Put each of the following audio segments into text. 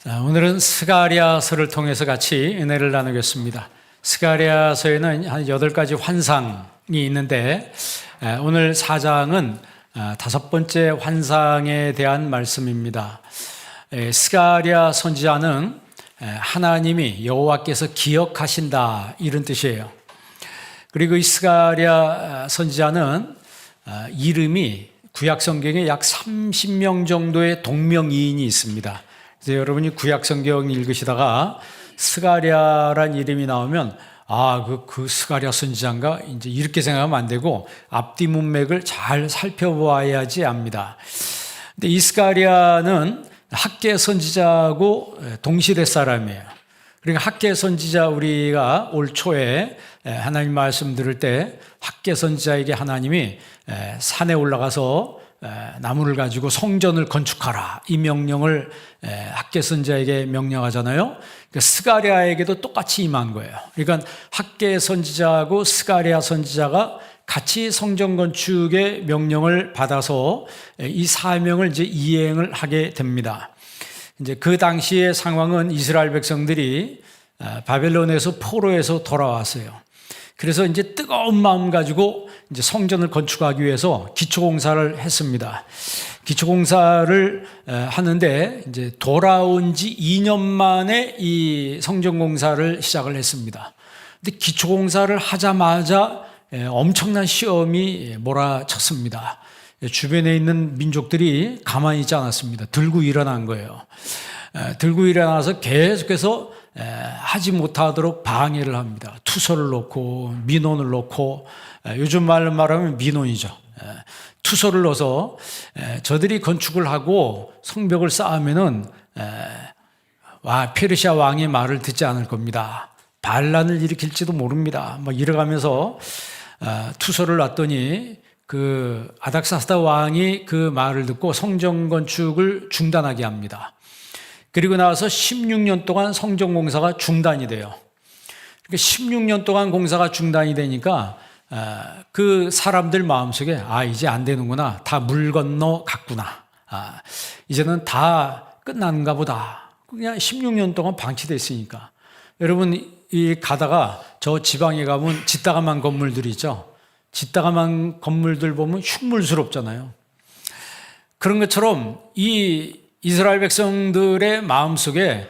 오늘은 스가랴서를 통해서 같이 은혜를 나누겠습니다. 스가랴서에는 한 8가지 환상이 있는데 오늘 4장은 5번째 환상에 대한 말씀입니다. 스가랴 선지자는 하나님이 여호와께서 기억하신다 이런 뜻이에요. 그리고 이 스가랴 선지자는 이름이 구약 성경에 약 30명 정도의 동명이인이 있습니다. 그래서 여러분이 구약 성경 읽으시다가 스가랴란 이름이 나오면 그 스가랴 선지자인가 이제 이렇게 생각하면 안 되고 앞뒤 문맥을 잘 살펴봐야지 압니다. 근데 이 스가랴는 학계 선지자하고 동시대 사람이에요. 그러니까 학계 선지자 우리가 올 초에 하나님 말씀 들을 때 학계 선지자에게 하나님이 산에 올라가서 나무를 가지고 성전을 건축하라 이 명령을 학계 선지자에게 명령하잖아요. 그러니까 스가랴에게도 똑같이 임한 거예요. 그러니까 학계 선지자하고 스가랴 선지자가 같이 성전 건축의 명령을 받아서 이 사명을 이제 이행을 하게 됩니다. 이제 그 당시의 상황은 이스라엘 백성들이 바벨론에서 포로에서 돌아왔어요. 그래서 이제 뜨거운 마음 가지고 이제 성전을 건축하기 위해서 기초공사를 했습니다. 기초공사를 하는데 이제 돌아온 지 2년 만에 이 성전공사를 시작을 했습니다. 근데 기초공사를 하자마자 엄청난 시험이 몰아쳤습니다. 주변에 있는 민족들이 가만히 있지 않았습니다. 들고 일어난 거예요. 들고 일어나서 계속해서 하지 못하도록 방해를 합니다. 투서를 놓고 민원을 놓고 요즘 말로 말하면 민원이죠. 투서를 넣어서 저들이 건축을 하고 성벽을 쌓으면은 페르시아 왕의 말을 듣지 않을 겁니다. 반란을 일으킬지도 모릅니다. 막 이래가면서 투서를 놨더니 그 아닥사스다 왕이 그 말을 듣고 성전 건축을 중단하게 합니다. 그리고 나서 16년 동안 성전 공사가 중단이 돼요. 그러니까 16년 동안 공사가 중단이 되니까 그 사람들 마음속에 이제 안 되는구나. 다 물 건너 갔구나. 이제는 다 끝났는가 보다. 그냥 16년 동안 방치됐으니까. 여러분 이 가다가 저 지방에 가면 짓다가만 건물들이 있죠. 짓다가만 건물들 보면 흉물스럽잖아요. 그런 것처럼 이 이스라엘 백성들의 마음속에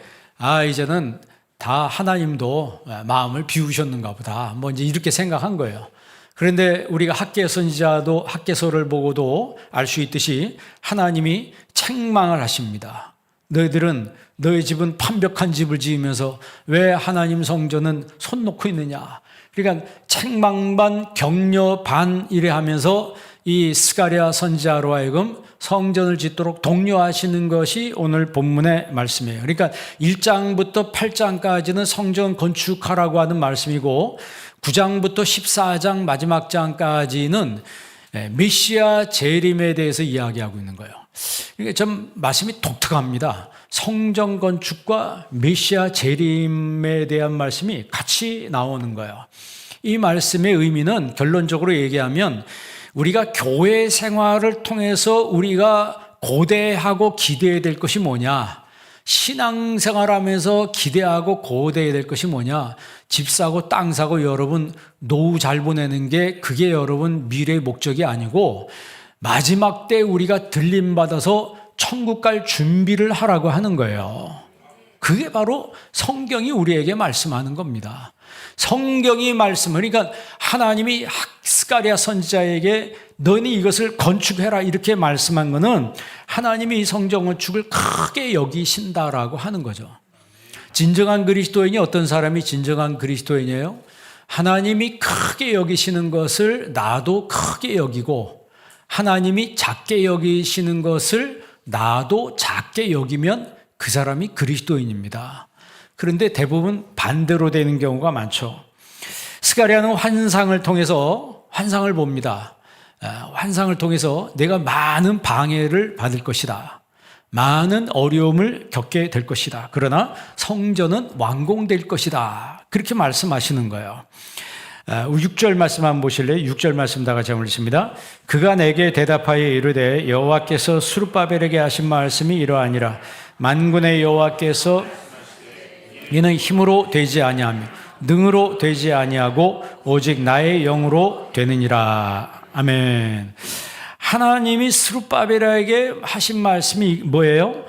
이제는 다 하나님도 마음을 비우셨는가 보다. 이제 이렇게 생각한 거예요. 그런데 우리가 학계 선지자도 학계서를 보고도 알 수 있듯이 하나님이 책망을 하십니다. 너희들은 너희 집은 판벽한 집을 지으면서 왜 하나님 성전은 손 놓고 있느냐. 그러니까 책망 반 격려 반 이래 하면서 이 스가랴 선지자로 하여금 성전을 짓도록 독려하시는 것이 오늘 본문의 말씀이에요. 그러니까 1장부터 8장까지는 성전 건축하라고 하는 말씀이고 9장부터 14장 마지막 장까지는 메시아 재림에 대해서 이야기하고 있는 거예요. 이게 좀 말씀이 독특합니다. 성전 건축과 메시아 재림에 대한 말씀이 같이 나오는 거예요. 이 말씀의 의미는 결론적으로 얘기하면 우리가 교회 생활을 통해서 우리가 고대하고 기대해야 될 것이 뭐냐? 신앙생활하면서 기대하고 고대해야 될 것이 뭐냐? 집 사고 땅 사고 여러분 노후 잘 보내는 게 그게 여러분 미래의 목적이 아니고 마지막 때 우리가 들림받아서 천국 갈 준비를 하라고 하는 거예요. 그게 바로 성경이 우리에게 말씀하는 겁니다. 성경이 그러니까 하나님이 스가랴 선지자에게 너니 이것을 건축해라 이렇게 말씀한 것은 하나님이 이 성전 건축을 크게 여기신다라고 하는 거죠. 진정한 그리스도인이 어떤 사람이 진정한 그리스도인이에요? 하나님이 크게 여기시는 것을 나도 크게 여기고 하나님이 작게 여기시는 것을 나도 작게 여기면 그 사람이 그리스도인입니다. 그런데 대부분 반대로 되는 경우가 많죠. 스가랴는 환상을 통해서 환상을 봅니다. 환상을 통해서 내가 많은 방해를 받을 것이다. 많은 어려움을 겪게 될 것이다. 그러나 성전은 완공될 것이다. 그렇게 말씀하시는 거예요. 6절 말씀 한번 보실래요? 6절 말씀 다 같이 한번 읽습니다. 그가 내게 대답하여 이르되 여호와께서 스룹바벨에게 하신 말씀이 이러하니라. 만군의 여호와께서 이는 힘으로 되지 아니하며 능으로 되지 아니하고 오직 나의 영으로 되느니라. 아멘. 하나님이 스룹바벨에게 하신 말씀이 뭐예요?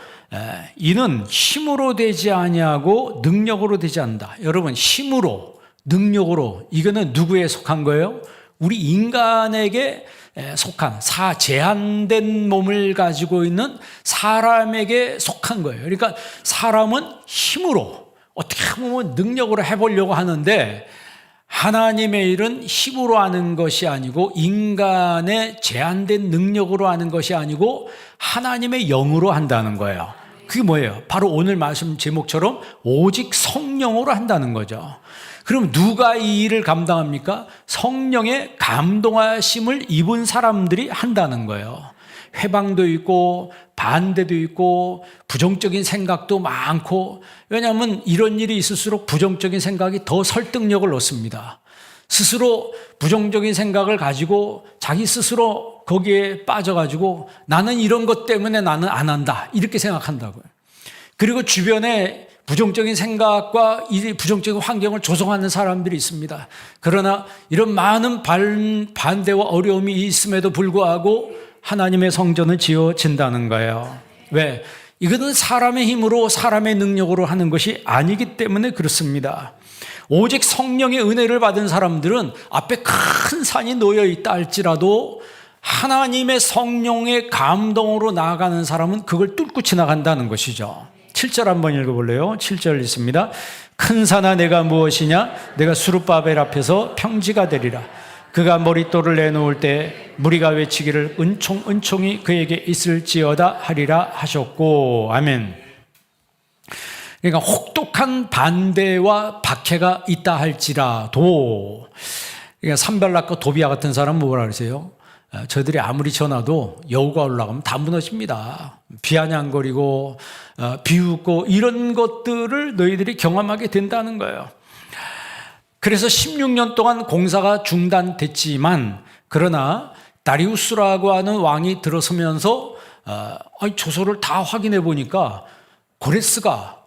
이는 힘으로 되지 아니하고 능력으로 되지 않는다. 여러분, 힘으로, 능력으로, 이거는 누구에 속한 거예요? 우리 인간에게 속한, 제한된 몸을 가지고 있는 사람에게 속한 거예요. 그러니까 사람은 힘으로, 어떻게 보면 능력으로 해보려고 하는데, 하나님의 일은 힘으로 하는 것이 아니고 인간의 제한된 능력으로 하는 것이 아니고 하나님의 영으로 한다는 거예요. 그게 뭐예요? 바로 오늘 말씀 제목처럼 오직 성령으로 한다는 거죠. 그럼 누가 이 일을 감당합니까? 성령의 감동하심을 입은 사람들이 한다는 거예요. 회방도 있고 반대도 있고 부정적인 생각도 많고, 왜냐하면 이런 일이 있을수록 부정적인 생각이 더 설득력을 얻습니다. 스스로 부정적인 생각을 가지고 자기 스스로 거기에 빠져가지고 나는 이런 것 때문에 나는 안 한다 이렇게 생각한다고요. 그리고 주변에 부정적인 생각과 이 부정적인 환경을 조성하는 사람들이 있습니다. 그러나 이런 많은 반대와 어려움이 있음에도 불구하고 하나님의 성전은 지어진다는 거예요. 왜? 이것은 사람의 힘으로 사람의 능력으로 하는 것이 아니기 때문에 그렇습니다. 오직 성령의 은혜를 받은 사람들은 앞에 큰 산이 놓여 있다 할지라도 하나님의 성령의 감동으로 나아가는 사람은 그걸 뚫고 지나간다는 것이죠. 7절 한번 읽어볼래요? 7절 있습니다. 큰 산아 내가 무엇이냐? 내가 스룹바벨 앞에서 평지가 되리라. 그가 머릿돌을 내놓을 때 무리가 외치기를 은총이 그에게 있을지어다 하리라 하셨고. 아멘. 그러니까 혹독한 반대와 박해가 있다 할지라도, 그러니까 산발락과 도비아 같은 사람은 뭐라 그러세요? 저들이 아무리 전화도 여우가 올라가면 다 무너집니다. 비아냥거리고 비웃고 이런 것들을 너희들이 경험하게 된다는 거예요. 그래서 16년 동안 공사가 중단됐지만, 그러나 다리우스라고 하는 왕이 들어서면서 조서를 다 확인해 보니까 고레스가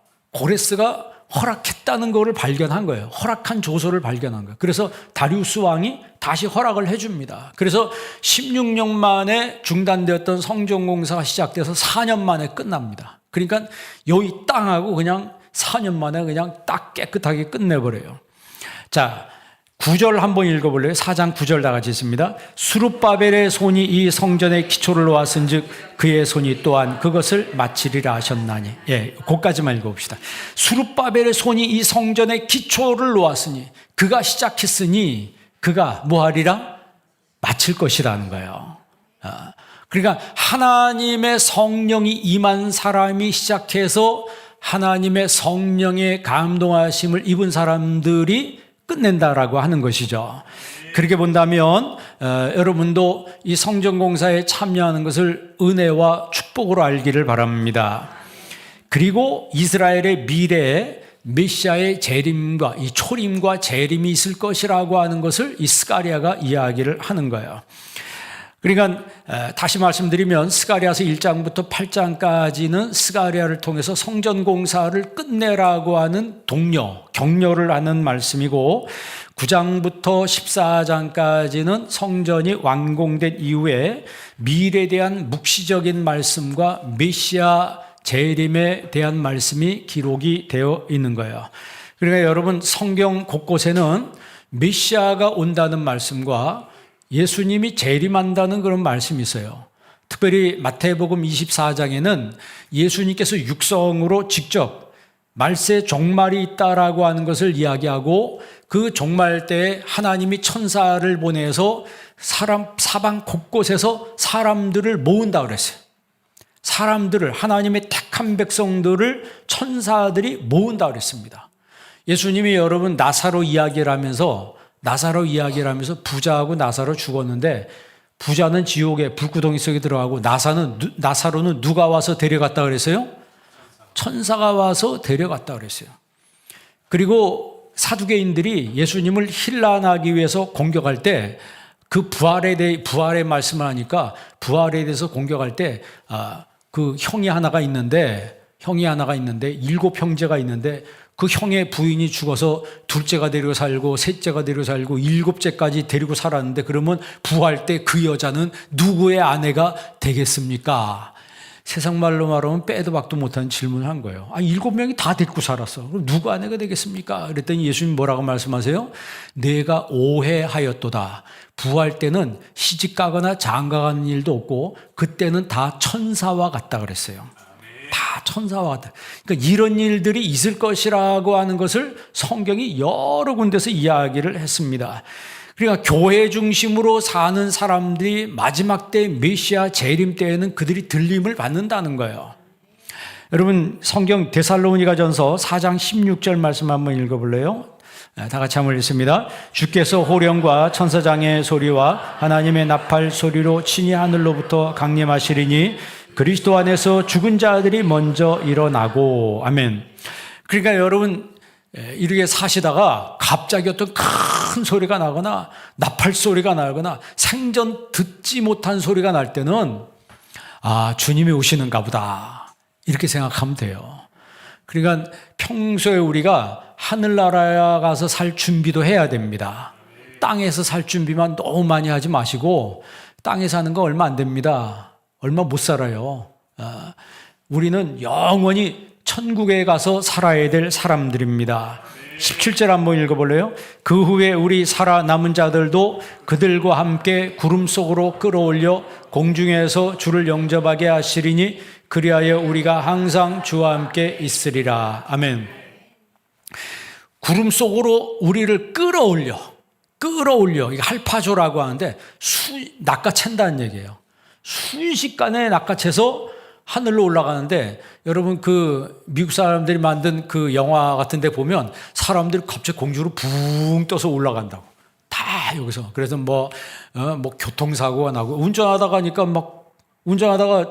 허락했다는 것을 발견한 거예요. 허락한 조서를 발견한 거예요. 그래서 다리우스 왕이 다시 허락을 해줍니다. 그래서 16년 만에 중단되었던 성전공사가 시작돼서 4년 만에 끝납니다. 그러니까 여기 땅하고 그냥 4년 만에 그냥 딱 깨끗하게 끝내버려요. 자, 9절 한번 읽어볼래요? 4장 9절 다 같이 있습니다. 스룹바벨의 손이 이 성전의 기초를 놓았은즉 그의 손이 또한 그것을 마치리라 하셨나니. 예, 거기까지만 읽어봅시다. 스룹바벨의 손이 이 성전의 기초를 놓았으니, 그가 시작했으니 그가 뭐하리라? 마칠 것이라는 거예요. 그러니까 하나님의 성령이 임한 사람이 시작해서 하나님의 성령의 감동하심을 입은 사람들이 끝낸다라고 하는 것이죠. 그렇게 본다면 여러분도 이 성전공사에 참여하는 것을 은혜와 축복으로 알기를 바랍니다. 그리고 이스라엘의 미래에 메시아의 재림과 이 초림과 재림이 있을 것이라고 하는 것을 이 스가랴가 이야기를 하는 거예요. 그러니까 다시 말씀드리면 스가랴서 1장부터 8장까지는 스가랴를 통해서 성전 공사를 끝내라고 하는 격려를 하는 말씀이고, 9장부터 14장까지는 성전이 완공된 이후에 미래에 대한 묵시적인 말씀과 메시아 재림에 대한 말씀이 기록이 되어 있는 거예요. 그러니까 여러분, 성경 곳곳에는 메시아가 온다는 말씀과 예수님이 재림한다는 그런 말씀이 있어요. 특별히 마태복음 24장에는 예수님께서 육성으로 직접 말세 종말이 있다라고 하는 것을 이야기하고, 그 종말 때에 하나님이 천사를 보내서 사방 곳곳에서 사람들을 모은다 그랬어요. 사람들을, 하나님의 택한 백성들을 천사들이 모은다 그랬습니다. 예수님이 여러분 나사로 이야기를 하면서 부자하고 나사로 죽었는데, 부자는 지옥에 불구덩이 속에 들어가고 나사로는 누가 와서 데려갔다 그랬어요? 천사가 와서 데려갔다 그랬어요. 그리고 사두개인들이 예수님을 힐난하기 위해서 공격할 때, 그 부활의 말씀을 하니까 부활에 대해서 공격할 때 그 형이 하나가 있는데 형이 하나가 있는데 7 형제가 있는데 그 형의 부인이 죽어서 둘째가 데리고 살고 셋째가 데리고 살고 7째까지 데리고 살았는데 그러면 부활 때 그 여자는 누구의 아내가 되겠습니까? 세상 말로 말하면 빼도 박도 못하는 질문을 한 거예요. 7명이 다 데리고 살았어. 그럼 누구 아내가 되겠습니까? 그랬더니 예수님 뭐라고 말씀하세요? 내가 오해하였도다. 부활 때는 시집 가거나 장가 가는 일도 없고 그때는 다 천사와 같다 그랬어요. 다 천사와 같다. 그러니까 이런 일들이 있을 것이라고 하는 것을 성경이 여러 군데서 이야기를 했습니다. 그러니까 교회 중심으로 사는 사람들이 마지막 때 메시아 재림 때에는 그들이 들림을 받는다는 거예요. 여러분 성경 데살로니가전서 4장 16절 말씀 한번 읽어볼래요? 다 같이 한번 읽습니다. 주께서 호령과 천사장의 소리와 하나님의 나팔 소리로 친히 하늘로부터 강림하시리니 그리스도 안에서 죽은 자들이 먼저 일어나고. 아멘. 그러니까 여러분 이렇게 사시다가 갑자기 어떤 큰 소리가 나거나 나팔 소리가 나거나 생전 듣지 못한 소리가 날 때는 주님이 오시는가 보다 이렇게 생각하면 돼요. 그러니까 평소에 우리가 하늘나라에 가서 살 준비도 해야 됩니다. 땅에서 살 준비만 너무 많이 하지 마시고 땅에 사는 거 얼마 안 됩니다. 얼마 못 살아요. 우리는 영원히 천국에 가서 살아야 될 사람들입니다. 17절 한번 읽어볼래요? 그 후에 우리 살아남은 자들도 그들과 함께 구름 속으로 끌어올려 공중에서 주를 영접하게 하시리니 그리하여 우리가 항상 주와 함께 있으리라. 아멘. 구름 속으로 우리를 끌어올려 이게 할파조라고 하는데 낚아챈다는 얘기예요. 순식간에 낚아채서 하늘로 올라가는데 여러분 그 미국 사람들이 만든 그 영화 같은 데 보면 사람들이 갑자기 공중으로 붕 떠서 올라간다고. 다 여기서. 그래서 뭐 교통사고가 나고 운전하다가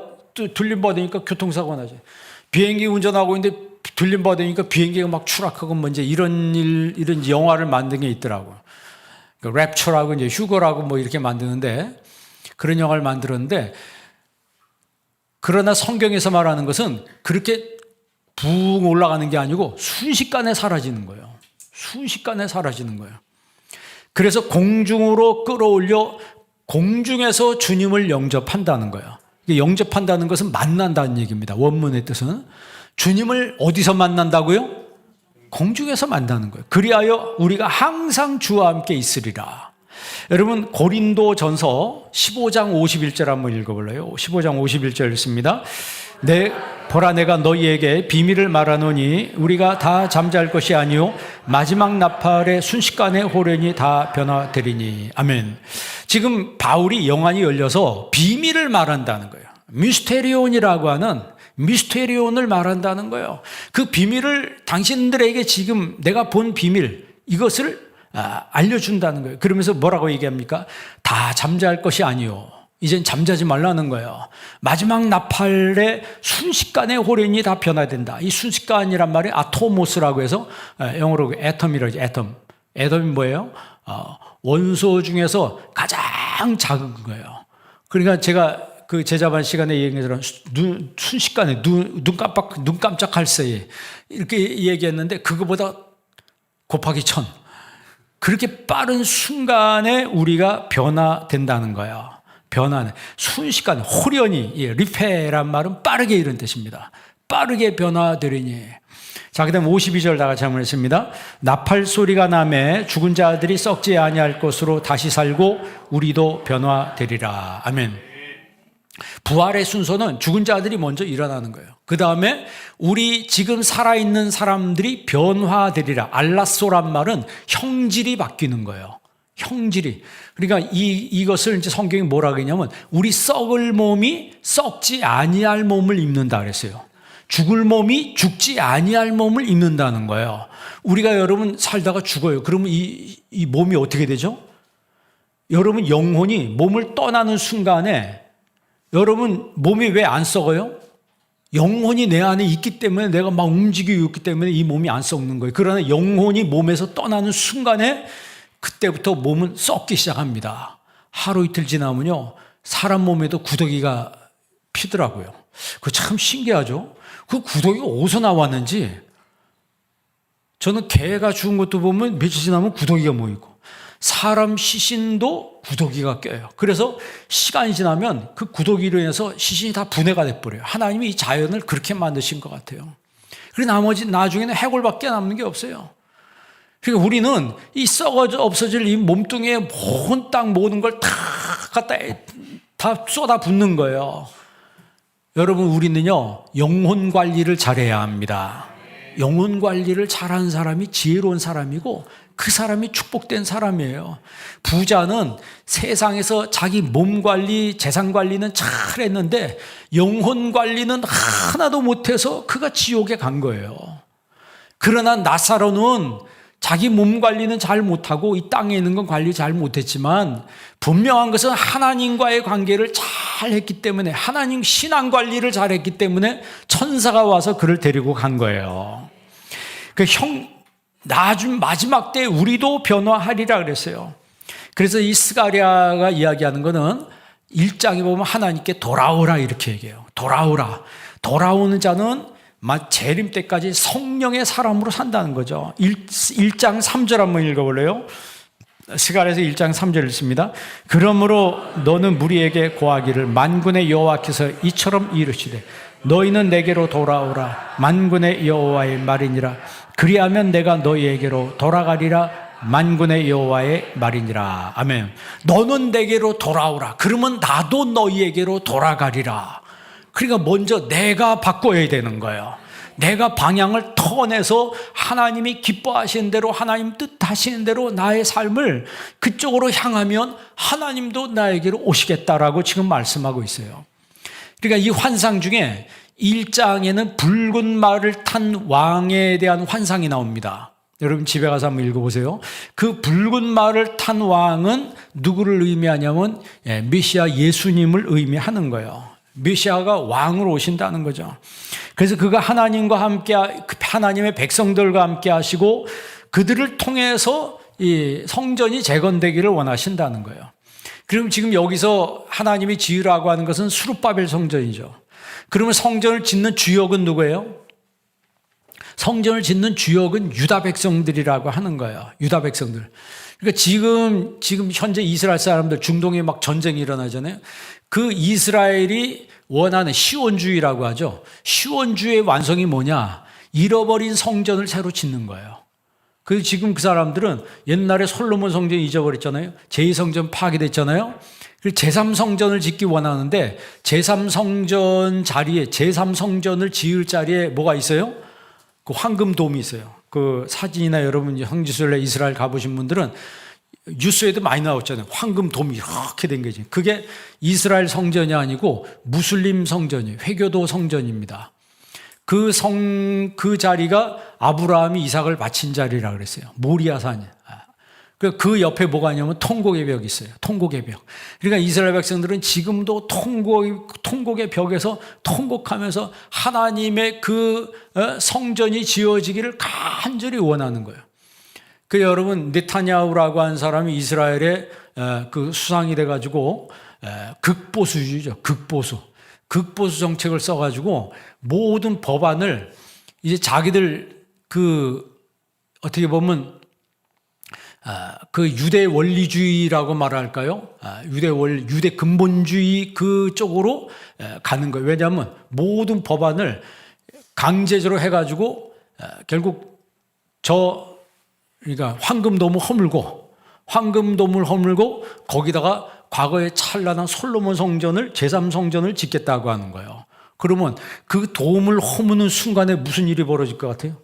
들림받으니까 교통사고가 나죠. 비행기 운전하고 있는데 들림받으니까 비행기가 막 추락하고 뭐 이제 이런 영화를 만든 게 있더라고요. 그러니까 랩처라고 이제 휴거라고 뭐 이렇게 만드는데 그런 영화를 만들었는데 그러나 성경에서 말하는 것은 그렇게 붕 올라가는 게 아니고 순식간에 사라지는 거예요. 순식간에 사라지는 거예요. 그래서 공중으로 끌어올려 공중에서 주님을 영접한다는 거예요. 영접한다는 것은 만난다는 얘기입니다. 원문의 뜻은. 주님을 어디서 만난다고요? 공중에서 만나는 거예요. 그리하여 우리가 항상 주와 함께 있으리라. 여러분 고린도전서 15장 51절 한번 읽어볼래요? 15장 51절 읽습니다. 보라 내가 너희에게 비밀을 말하노니 우리가 다 잠잘 것이 아니요 마지막 나팔의 순식간에 호련히 다 변화되리니. 아멘. 지금 바울이 영안이 열려서 비밀을 말한다는 거예요. 미스테리온이라고 하는 미스테리온을 말한다는 거예요. 그 비밀을 당신들에게 지금 내가 본 비밀 이것을 알려준다는 거예요. 그러면서 뭐라고 얘기합니까? 다 잠잘 것이 아니요 이젠 잠자지 말라는 거예요. 마지막 나팔의 순식간에 호련히 다 변화된다. 이 순식간이란 말이 아토모스라고 해서 영어로 애텀이라고 하죠. 애텀이 뭐예요? 원소 중에서 가장 작은 거예요. 그러니까 제가 그 제자반 시간에 얘기했던 순식간에 눈 깜짝할 새에 이렇게 얘기했는데 그거보다 곱하기 1000 그렇게 빠른 순간에 우리가 변화된다는 거예요. 변화는 순식간에 호련히 리페란 말은 빠르게 이런 뜻입니다. 빠르게 변화되리니. 자, 그 다음 52절 다 같이 한번 했습니다. 나팔 소리가 나매 죽은 자들이 썩지 아니할 것으로 다시 살고 우리도 변화되리라. 아멘. 부활의 순서는 죽은 자들이 먼저 일어나는 거예요. 그 다음에 우리 지금 살아있는 사람들이 변화되리라. 알라소란 말은 형질이 바뀌는 거예요. 형질이. 그러니까 이것을 이제 성경이 뭐라 그러냐면 우리 썩을 몸이 썩지 아니할 몸을 입는다 그랬어요. 죽을 몸이 죽지 아니할 몸을 입는다는 거예요. 우리가 여러분 살다가 죽어요. 그러면 이 몸이 어떻게 되죠? 여러분 영혼이 몸을 떠나는 순간에 여러분 몸이 왜 안 썩어요? 영혼이 내 안에 있기 때문에 내가 막 움직이고 있기 때문에 이 몸이 안 썩는 거예요. 그러나 영혼이 몸에서 떠나는 순간에 그때부터 몸은 썩기 시작합니다. 하루 이틀 지나면요 사람 몸에도 구더기가 피더라고요. 그거 참 신기하죠. 그 구더기가 어디서 나왔는지, 저는 개가 죽은 것도 보면 며칠 지나면 구더기가 모이고, 사람 시신도 구더기가 껴요. 그래서 시간이 지나면 그 구더기로 인해서 시신이 다 분해가 돼버려요. 하나님이 이 자연을 그렇게 만드신 것 같아요. 그리고 나중에는 해골밖에 남는 게 없어요. 그러니까 우리는 이 썩어져 없어질 이 몸뚱이에 모든 땅 모든 걸 다 갖다 다 쏟아 붓는 거예요. 여러분, 우리는요, 영혼 관리를 잘해야 합니다. 영혼 관리를 잘하는 사람이 지혜로운 사람이고 그 사람이 축복된 사람이에요. 부자는 세상에서 자기 몸 관리, 재산 관리는 잘했는데 영혼 관리는 하나도 못해서 그가 지옥에 간 거예요. 그러나 나사로는 자기 몸 관리는 잘 못하고 이 땅에 있는 건 관리 잘 못했지만 분명한 것은 하나님과의 관계를 잘 했기 때문에, 하나님 신앙 관리를 잘 했기 때문에 천사가 와서 그를 데리고 간 거예요. 나중 마지막 때 우리도 변화하리라 그랬어요. 그래서 이 스가랴가 이야기하는 거는 1장에 보면 하나님께 돌아오라 이렇게 얘기해요. 돌아오라. 돌아오는 자는 재림 때까지 성령의 사람으로 산다는 거죠. 1장 3절 한번 읽어볼래요? 스가랴에서 1장 3절 읽습니다. 그러므로 너는 무리에게 고하기를 만군의 여호와께서 이처럼 이르시되 너희는 내게로 돌아오라. 만군의 여호와의 말이니라. 그리하면 내가 너희에게로 돌아가리라. 만군의 여호와의 말이니라. 아멘. 너는 내게로 돌아오라. 그러면 나도 너희에게로 돌아가리라. 그러니까 먼저 내가 바꿔야 되는 거예요. 내가 방향을 터내서 하나님이 기뻐하시는 대로, 하나님 뜻하시는 대로 나의 삶을 그쪽으로 향하면 하나님도 나에게로 오시겠다라고 지금 말씀하고 있어요. 그러니까 이 환상 중에 1장에는 붉은 말을 탄 왕에 대한 환상이 나옵니다. 여러분 집에 가서 한번 읽어보세요. 그 붉은 말을 탄 왕은 누구를 의미하냐면 메시아 예수님을 의미하는 거예요. 메시아가 왕으로 오신다는 거죠. 그래서 그가 하나님과 함께, 하나님의 백성들과 함께 하시고 그들을 통해서 이 성전이 재건되기를 원하신다는 거예요. 그럼 지금 여기서 하나님이 지으라고 하는 것은 수룹바벨 성전이죠. 그러면 성전을 짓는 주역은 누구예요? 성전을 짓는 주역은 유다 백성들이라고 하는 거예요. 유다 백성들. 그러니까 지금 현재 이스라엘 사람들, 중동에 막 전쟁이 일어나잖아요. 그 이스라엘이 원하는 시온주의라고 하죠. 시온주의의 완성이 뭐냐? 잃어버린 성전을 새로 짓는 거예요. 그래서 지금 그 사람들은 옛날에 솔로몬 성전 잊어버렸잖아요. 제2성전 파괴됐잖아요. 그리고 제3성전을 짓기 원하는데 제3성전 자리에, 제3성전을 지을 자리에 뭐가 있어요? 그 황금돔이 있어요. 그 사진이나 여러분 형제순례 이스라엘 가보신 분들은 뉴스에도 많이 나왔잖아요. 황금돔이 이렇게 된 거지. 그게 이스라엘 성전이 아니고 무슬림 성전이에요. 회교도 성전입니다. 그 자리가 아브라함이 이삭을 바친 자리라고 그랬어요. 모리아산이. 그 옆에 뭐가 있냐면 통곡의 벽이 있어요. 통곡의 벽. 그러니까 이스라엘 백성들은 지금도 통곡의 벽에서 통곡하면서 하나님의 그 성전이 지어지기를 간절히 원하는 거예요. 그 여러분 네타냐후라고 하는 사람이 이스라엘의 그 수상이 돼가지고 극보수주의죠. 극보수 정책을 써가지고 모든 법안을 이제 자기들 어떻게 보면 그 유대 원리주의라고 말할까요? 유대 근본주의 그쪽으로 가는 거예요. 왜냐하면 모든 법안을 강제적으로 해가지고 결국 그러니까 황금돔을 허물고 거기다가 과거에 찬란한 솔로몬 성전을 제3성전을 짓겠다고 하는 거예요. 그러면 그 돔을 허무는 순간에 무슨 일이 벌어질 것 같아요?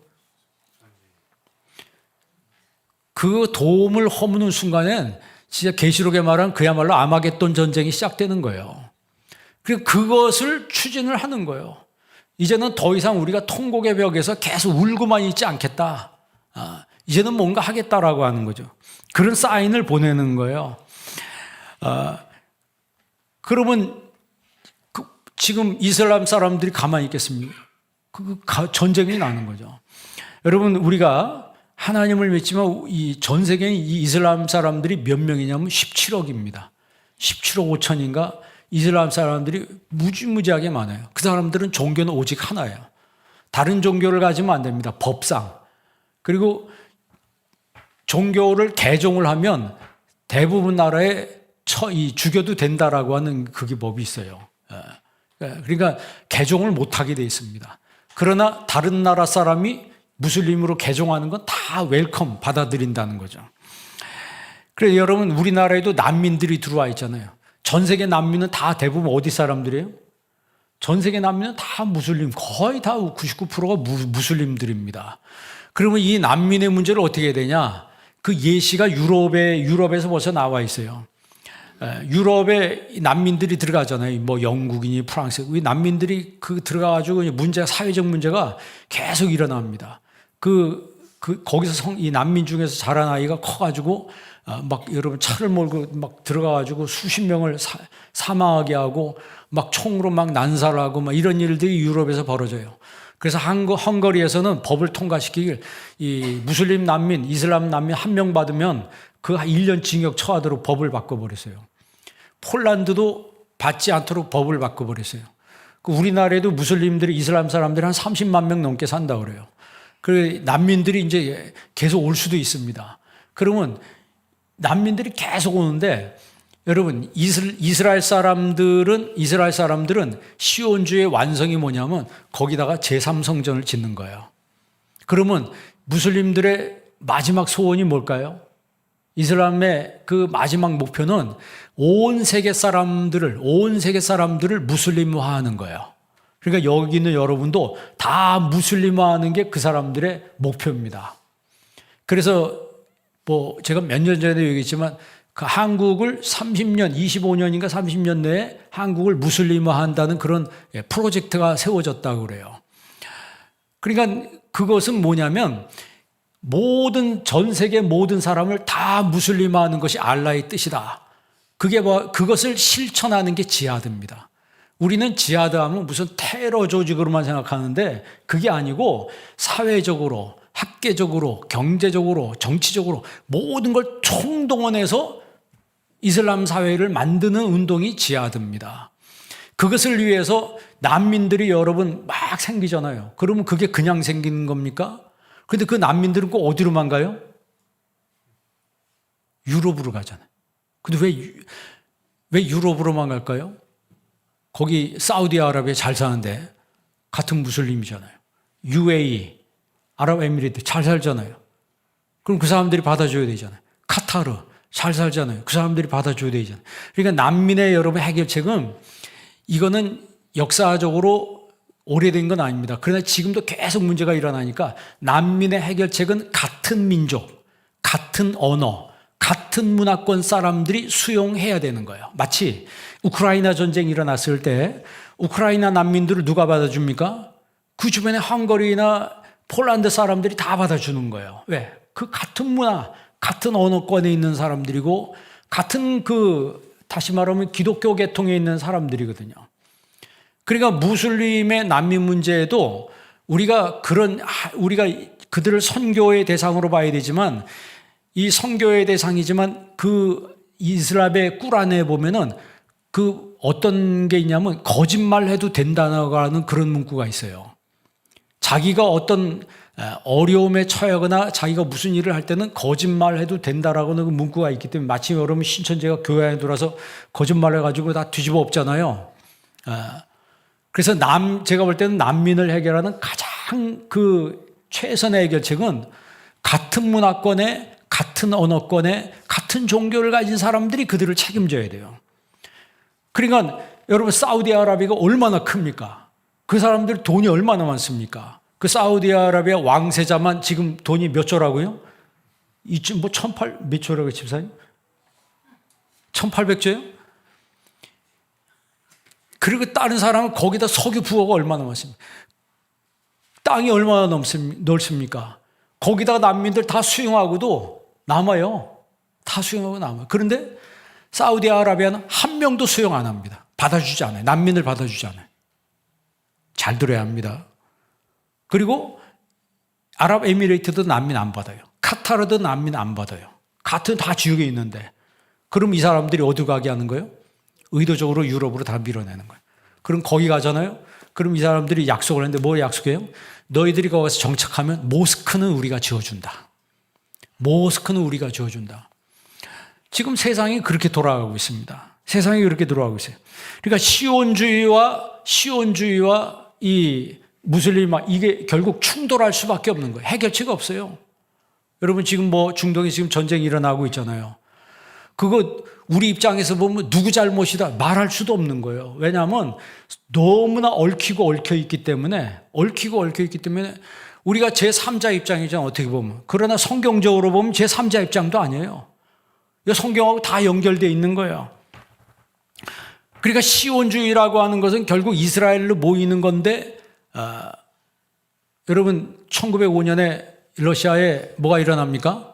그 돔을 허무는 순간엔 진짜 계시록에 말한 그야말로 아마겟돈 전쟁이 시작되는 거예요. 그리고 그것을 추진을 하는 거예요. 이제는 더 이상 우리가 통곡의 벽에서 계속 울고만 있지 않겠다. 이제는 뭔가 하겠다라고 하는 거죠. 그런 사인을 보내는 거예요. 그러면 지금 이슬람 사람들이 가만히 있겠습니까? 전쟁이 나는 거죠. 여러분, 우리가 하나님을 믿지만 이 전 세계에 이 이슬람 사람들이 몇 명이냐면 17억입니다. 17억 5천인가 이슬람 사람들이 무지무지하게 많아요. 그 사람들은 종교는 오직 하나예요. 다른 종교를 가지면 안 됩니다. 법상. 그리고 종교를 개종을 하면 대부분 나라에 죽여도 된다라고 하는 그게 법이 있어요. 그러니까 개종을 못하게 돼 있습니다. 그러나 다른 나라 사람이 무슬림으로 개종하는 건 다 웰컴 받아들인다는 거죠. 그래서 여러분 우리나라에도 난민들이 들어와 있잖아요. 전 세계 난민은 다 대부분 어디 사람들이에요? 전 세계 난민은 다 무슬림, 거의 다 99%가 무슬림들입니다. 그러면 이 난민의 문제를 어떻게 해야 되냐? 그 예시가 유럽에서 벌써 나와 있어요. 유럽에 난민들이 들어가잖아요. 뭐 영국이니 프랑스, 이 난민들이 들어가가지고 사회적 문제가 계속 일어납니다. 거기서 이 난민 중에서 자란 아이가 커가지고 막 여러분 차를 몰고 막 들어가가지고 수십 명을 사망하게 하고 막 총으로 막 난살하고 막 이런 일들이 유럽에서 벌어져요. 그래서 헝가리에서는 법을 통과시키길 이 무슬림 난민, 이슬람 난민 한 명 받으면 그 1년 징역 처하도록 법을 바꿔버렸어요. 폴란드도 받지 않도록 법을 바꿔버렸어요. 우리나라에도 무슬림들이 이슬람 사람들이 한 30만 명 넘게 산다고 그래요. 그 난민들이 이제 계속 올 수도 있습니다. 그러면 난민들이 계속 오는데 여러분 이스라엘 사람들은 시온주의 완성이 뭐냐면 거기다가 제3성전을 짓는 거예요. 그러면 무슬림들의 마지막 소원이 뭘까요? 이슬람의 그 마지막 목표는 온 세계 사람들을 무슬림화하는 거예요. 그러니까 여기 있는 여러분도 다 무슬림화하는 게 그 사람들의 목표입니다. 그래서 뭐 제가 몇 년 전에도 얘기했지만 그 한국을 30년, 25년인가 30년 내에 한국을 무슬림화한다는 그런 프로젝트가 세워졌다고 그래요. 그러니까 그것은 뭐냐면 전 세계 모든 사람을 다 무슬림화하는 것이 알라의 뜻이다. 그것을 실천하는 게 지하드입니다. 우리는 지하드 하면 무슨 테러 조직으로만 생각하는데 그게 아니고 사회적으로, 학계적으로, 경제적으로, 정치적으로 모든 걸 총동원해서 이슬람 사회를 만드는 운동이 지하드입니다. 그것을 위해서 난민들이 여러분 막 생기잖아요. 그러면 그게 그냥 생기는 겁니까? 근데 그 난민들은 꼭 어디로만 가요? 유럽으로 가잖아요. 근데 왜 유럽으로만 갈까요? 거기 사우디아라비아 잘 사는데 같은 무슬림이잖아요. UAE, 아랍에미리트 잘 살잖아요. 그럼 그 사람들이 받아줘야 되잖아요. 카타르 잘 살잖아요. 그 사람들이 받아줘야 되잖아요. 그러니까 난민의 여러분 해결책은 이거는 역사적으로 오래된 건 아닙니다. 그러나 지금도 계속 문제가 일어나니까 난민의 해결책은 같은 민족, 같은 언어, 같은 문화권 사람들이 수용해야 되는 거예요. 마치 우크라이나 전쟁이 일어났을 때 우크라이나 난민들을 누가 받아줍니까? 그 주변에 헝가리나 폴란드 사람들이 다 받아주는 거예요. 왜? 그 같은 문화, 같은 언어권에 있는 사람들이고 같은 다시 말하면 기독교 계통에 있는 사람들이거든요. 그러니까 무슬림의 난민 문제에도 우리가 그들을 선교의 대상으로 봐야 되지만 이 선교의 대상이지만 그 이슬람의 꾸란에 보면은 그 어떤 게 있냐면 거짓말해도 된다는 그런 문구가 있어요. 자기가 어떤 어려움에 처하거나 자기가 무슨 일을 할 때는 거짓말해도 된다라고는 그 문구가 있기 때문에 마치 여러분 신천지가 교회 안에 들어와서 거짓말해가지고 다 뒤집어 엎잖아요. 그래서 제가 볼 때는 난민을 해결하는 가장 최선의 해결책은 같은 문화권에 같은 언어권에 같은 종교를 가진 사람들이 그들을 책임져야 돼요. 그러니까 여러분 사우디아라비아가 얼마나 큽니까? 그 사람들 돈이 얼마나 많습니까? 그 사우디아라비아 왕세자만 지금 돈이 몇 조라고요? 이쯤 몇 조라고요, 집사님? 1800조요? 그리고 다른 사람은 거기다 석유 부어가 얼마나 많습니까? 땅이 얼마나 넓습니까? 거기다가 난민들 다 수용하고도 남아요. 다 수용하고 남아요. 그런데 사우디아라비아는 한 명도 수용 안 합니다. 받아주지 않아요. 난민을 받아주지 않아요. 잘 들어야 합니다. 그리고 아랍에미레이트도 난민 안 받아요. 카타르도 난민 안 받아요. 같은 다 지역에 있는데. 그럼 이 사람들이 어디 가게 하는 거예요? 의도적으로 유럽으로 다 밀어내는 거예요. 그럼 거기 가잖아요. 그럼 이 사람들이 약속을 했는데 뭐 약속해요? 너희들이 거기서 정착하면 모스크는 우리가 지어준다. 모스크는 우리가 지어준다. 지금 세상이 그렇게 돌아가고 있습니다. 세상이 그렇게 돌아가고 있어요. 그러니까 시온주의와 이 무슬림화, 이게 결국 충돌할 수밖에 없는 거예요. 해결책이 없어요. 여러분 지금 뭐 중동에 지금 전쟁이 일어나고 있잖아요. 그거 우리 입장에서 보면 누구 잘못이다 말할 수도 없는 거예요. 왜냐하면 너무나 얽히고 얽혀있기 때문에 우리가 제3자 입장이잖아요. 어떻게 보면. 그러나 성경적으로 보면 제3자 입장도 아니에요. 성경하고 다 연결되어 있는 거예요. 그러니까 시온주의라고 하는 것은 결국 이스라엘로 모이는 건데 여러분 1905년에 러시아에 뭐가 일어납니까?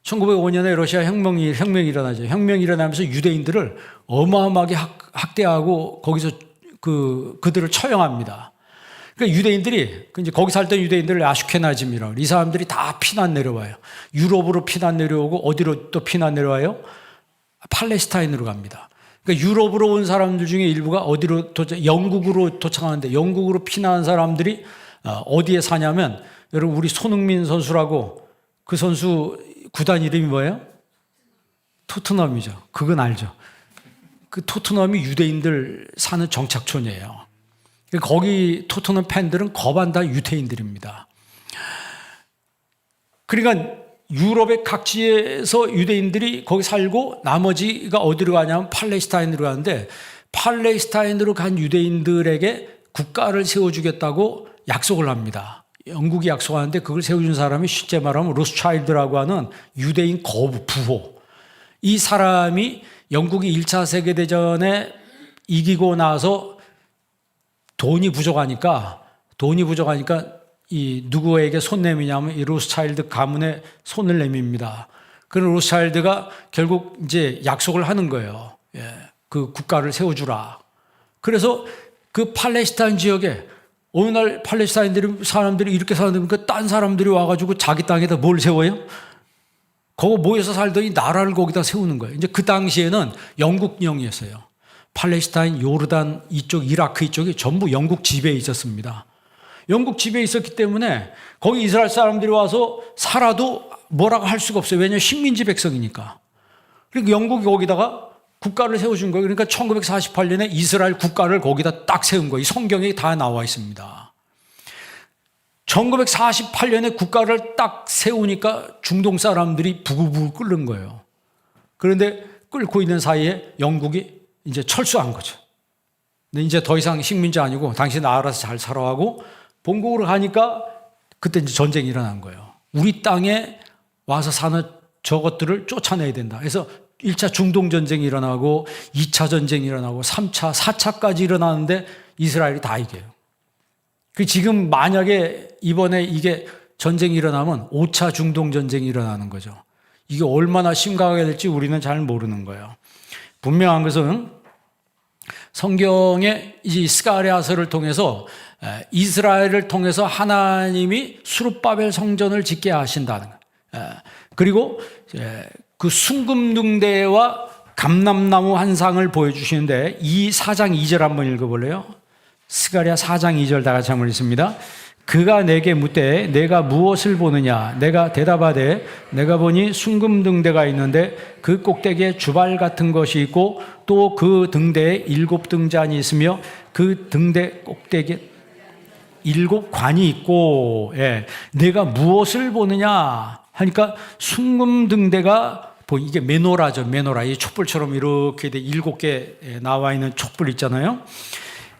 1905년에 러시아 혁명이 일어나죠. 혁명이 일어나면서 유대인들을 어마어마하게 학대하고 거기서 그들을 처형합니다. 그러니까 유대인들이 이제 거기 살던 유대인들을 아슈케나즘이라고, 이 사람들이 다 피난 내려와요. 유럽으로 피난 내려오고 어디로 또 피난 내려와요? 팔레스타인으로 갑니다. 그러니까 유럽으로 온 사람들 중에 일부가 어디로 영국으로 도착하는데, 영국으로 피난한 사람들이 어디에 사냐면, 여러분 우리 손흥민 선수라고, 그 선수 구단 이름이 뭐예요? 토트넘이죠. 그건 알죠. 그 토트넘이 유대인들 사는 정착촌이에요. 거기 토트넘 팬들은 거반 다 유대인들입니다. 그러니까 유럽의 각지에서 유대인들이 거기 살고 나머지가 어디로 가냐면 팔레스타인으로 가는데, 팔레스타인으로 간 유대인들에게 국가를 세워주겠다고 약속을 합니다. 영국이 약속하는데 그걸 세워준 사람이 실제 말하면 로스차일드라고 하는 유대인 부호. 이 사람이 영국이 1차 세계대전에 이기고 나서 돈이 부족하니까 이 누구에게 손 내미냐면 이 로스차일드 가문에 손을 내밉니다. 그런 로스차일드가 결국 이제 약속을 하는 거예요. 그 국가를 세워주라. 그래서 그 팔레스타인 지역에 어느 날 팔레스타인 사람들이 이렇게 사는데 딴 사람들이 와가지고 자기 땅에다 뭘 세워요? 거기 모여서 살더니 나라를 거기다 세우는 거예요. 이제 그 당시에는 영국령이었어요. 팔레스타인, 요르단 이쪽, 이라크 이쪽이 전부 영국 지배에 있었습니다. 영국 지배에 있었기 때문에 거기 이스라엘 사람들이 와서 살아도 뭐라고 할 수가 없어요. 왜냐하면 식민지 백성이니까. 그러니까 영국이 거기다가 국가를 세워준 거예요. 그러니까 1948년에 이스라엘 국가를 거기다 딱 세운 거예요. 성경에 다 나와 있습니다. 1948년에 국가를 딱 세우니까 중동 사람들이 부글부글 끓는 거예요. 그런데 끓고 있는 사이에 영국이 이제 철수한 거죠. 근데 이제 더 이상 식민지 아니고 당신 알아서 잘 살아가고 본국으로 가니까 그때 이제 전쟁이 일어난 거예요. 우리 땅에 와서 사는 저것들을 쫓아내야 된다. 그래서 1차 중동전쟁이 일어나고 2차 전쟁이 일어나고 3차, 4차까지 일어나는데 이스라엘이 다 이겨요. 지금 만약에 이번에 이게 전쟁이 일어나면 5차 중동전쟁이 일어나는 거죠. 이게 얼마나 심각하게 될지 우리는 잘 모르는 거예요. 분명한 것은 성경의 이 스가랴서를 통해서 이스라엘을 통해서 하나님이 수룹바벨 성전을 짓게 하신다는 거예요. 그리고 그 순금등대와 감람나무 한 상을 보여주시는데, 이 4장 2절 한번 읽어볼래요? 스가랴 4장 2절 다 같이 한번 읽습니다. 그가 내게 묻되 내가 무엇을 보느냐? 내가 대답하되 내가 보니 순금등대가 있는데 그 꼭대기에 주발 같은 것이 있고 또 그 등대에 7등잔이 있으며 그 등대 꼭대기에 7관이 있고, 내가 무엇을 보느냐 하니까 순금등대가 이게 메노라죠. 메노라. 이 촛불처럼 이렇게 7개 나와 있는 촛불 있잖아요.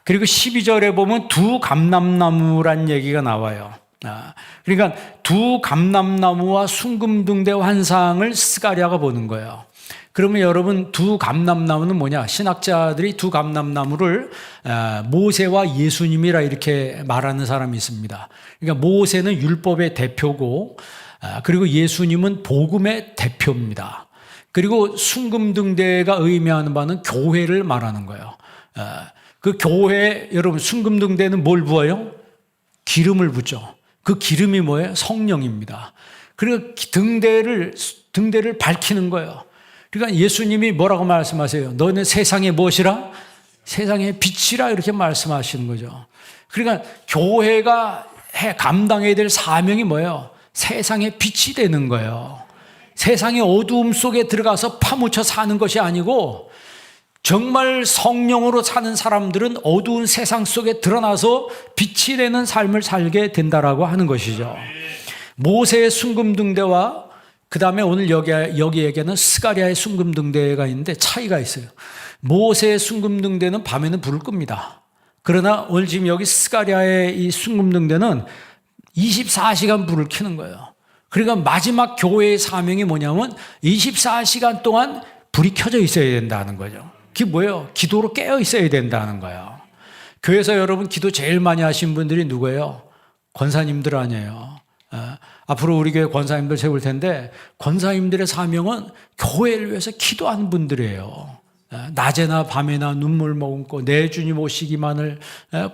그리고 12절에 보면 두 감람나무란 얘기가 나와요. 그러니까 두 감람나무와 순금등대 환상을 스가랴가 보는 거예요. 그러면 여러분, 두 감람나무는 뭐냐? 신학자들이 두 감람나무를 모세와 예수님이라 이렇게 말하는 사람이 있습니다. 그러니까 모세는 율법의 대표고, 그리고 예수님은 복음의 대표입니다. 그리고 순금등대가 의미하는 바는 교회를 말하는 거예요. 그 교회, 여러분, 순금등대는 뭘 부어요? 기름을 붓죠. 그 기름이 뭐예요? 성령입니다. 그리고 등대를 밝히는 거예요. 그러니까 예수님이 뭐라고 말씀하세요? 너는 세상의 무엇이라? 세상의 빛이라 이렇게 말씀하시는 거죠. 그러니까 교회가 감당해야 될 사명이 뭐예요? 세상의 빛이 되는 거예요. 세상의 어두움 속에 들어가서 파묻혀 사는 것이 아니고 정말 성령으로 사는 사람들은 어두운 세상 속에 드러나서 빛이 되는 삶을 살게 된다라고 하는 것이죠. 모세의 순금등대와 그 다음에 오늘 여기에게는 스가랴의 순금등대가 있는데 차이가 있어요. 모세의 순금등대는 밤에는 불을 끕니다. 그러나 오늘 지금 여기 스가랴의 이 순금등대는 24시간 불을 켜는 거예요. 그러니까 마지막 교회의 사명이 뭐냐면 24시간 동안 불이 켜져 있어야 된다는 거죠. 그게 뭐예요? 기도로 깨어 있어야 된다는 거예요. 교회에서 여러분 기도 제일 많이 하신 분들이 누구예요? 권사님들 아니에요. 앞으로 우리 교회 권사님들 세울 텐데 권사님들의 사명은 교회를 위해서 기도하는 분들이에요. 낮에나 밤에나 눈물 머금고 내 주님 오시기만을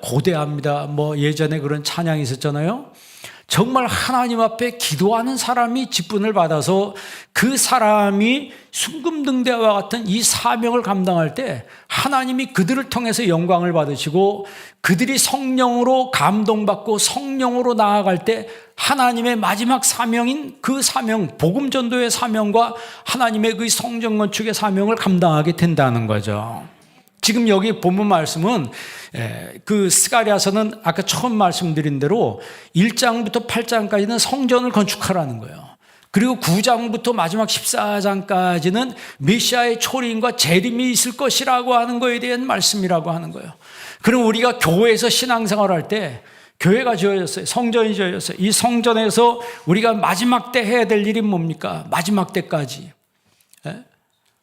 고대합니다. 뭐 예전에 그런 찬양이 있었잖아요. 정말 하나님 앞에 기도하는 사람이 직분을 받아서 그 사람이 순금등대와 같은 이 사명을 감당할 때 하나님이 그들을 통해서 영광을 받으시고 그들이 성령으로 감동받고 성령으로 나아갈 때 하나님의 마지막 사명인 그 사명, 복음 전도의 사명과 하나님의 그 성전 건축의 사명을 감당하게 된다는 거죠. 지금 여기 본문 말씀은 그 스가랴서는 아까 처음 말씀드린 대로 1장부터 8장까지는 성전을 건축하라는 거예요. 그리고 9장부터 마지막 14장까지는 메시아의 초림과 재림이 있을 것이라고 하는 거에 대한 말씀이라고 하는 거예요. 그럼 우리가 교회에서 신앙생활할 때 교회가 지어졌어요. 성전이 지어졌어요. 이 성전에서 우리가 마지막 때 해야 될 일이 뭡니까? 마지막 때까지.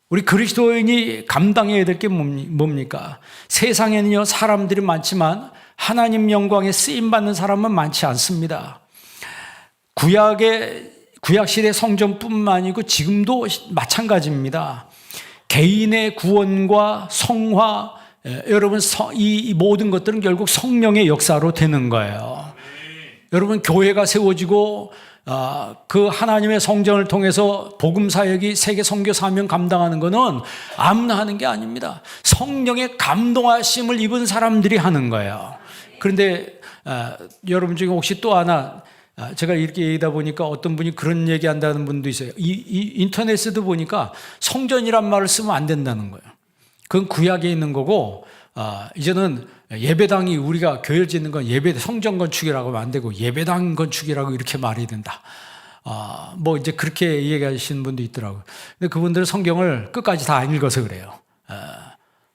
우리 그리스도인이 감당해야 될 게 뭡니까? 세상에는요, 사람들이 많지만 하나님 영광에 쓰임받는 사람은 많지 않습니다. 구약시대 성전뿐만 아니고 지금도 마찬가지입니다. 개인의 구원과 성화, 여러분, 이 모든 것들은 결국 성령의 역사로 되는 거예요. 여러분, 교회가 세워지고 그 하나님의 성전을 통해서 복음 사역이 세계 선교 사명 감당하는 것은 아무나 하는 게 아닙니다. 성령의 감동하심을 입은 사람들이 하는 거예요. 그런데 여러분 중에 혹시 또 하나, 제가 이렇게 얘기하다 보니까 어떤 분이 그런 얘기한다는 분도 있어요. 이 인터넷에도 보니까 성전이란 말을 쓰면 안 된다는 거예요. 그건 구약에 있는 거고 이제는 예배당이 우리가 교회를 짓는 건 성전 건축이라고 하면 안 되고 예배당 건축이라고 이렇게 말해야 된다. 뭐 이제 그렇게 얘기하시는 분도 있더라고요. 근데 그분들은 성경을 끝까지 다 안 읽어서 그래요.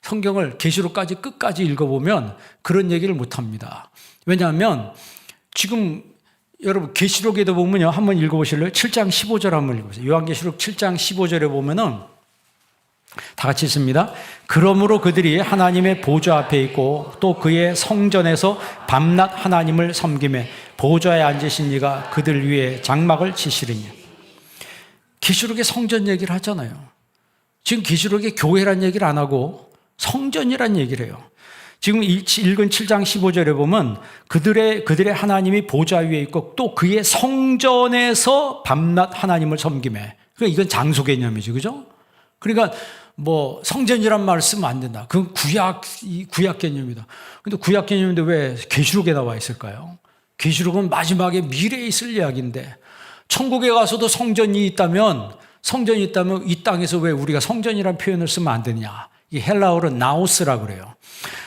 성경을 계시록까지 끝까지 읽어보면 그런 얘기를 못 합니다. 왜냐하면 지금 여러분 계시록에도 보면요. 한번 읽어보실래요? 7장 15절 한번 읽어보세요. 요한계시록 7장 15절에 보면은 다 같이 있습니다. 그러므로 그들이 하나님의 보좌 앞에 있고 또 그의 성전에서 밤낮 하나님을 섬기매 보좌에 앉으신 이가 그들 위에 장막을 치시리니. 계시록에 성전 얘기를 하잖아요. 지금 계시록에 교회란 얘기를 안 하고 성전이란 얘기를 해요. 지금 읽은 7장 15절에 보면 그들의 하나님이 보좌 위에 있고 또 그의 성전에서 밤낮 하나님을 섬기매. 그러니까 이건 장소 개념이죠. 그죠? 그러니까 뭐 성전이란 말을 쓰면 안 된다. 그건 구약 개념이다. 근데 구약 개념인데 왜 계시록에 나와 있을까요? 계시록은 마지막에 미래에 있을 이야기인데 천국에 가서도 성전이 있다면 이 땅에서 왜 우리가 성전이란 표현을 쓰면 안 되냐? 이 헬라어로 나우스라고 그래요.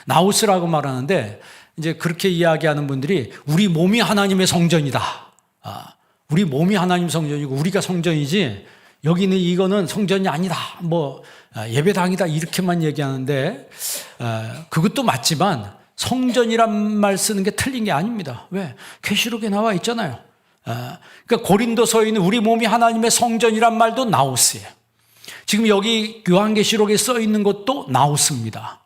나우스라고 말하는데 이제 그렇게 이야기하는 분들이 우리 몸이 하나님의 성전이다. 우리 몸이 하나님 성전이고 우리가 성전이지 여기는 이거는 성전이 아니다. 뭐 예배당이다 이렇게만 얘기하는데 그것도 맞지만 성전이란 말 쓰는 게 틀린 게 아닙니다. 왜? 계시록에 나와 있잖아요. 그러니까 고린도서에 있는 우리 몸이 하나님의 성전이란 말도 나우스예요. 지금 여기 요한계시록에 써 있는 것도 나우스입니다.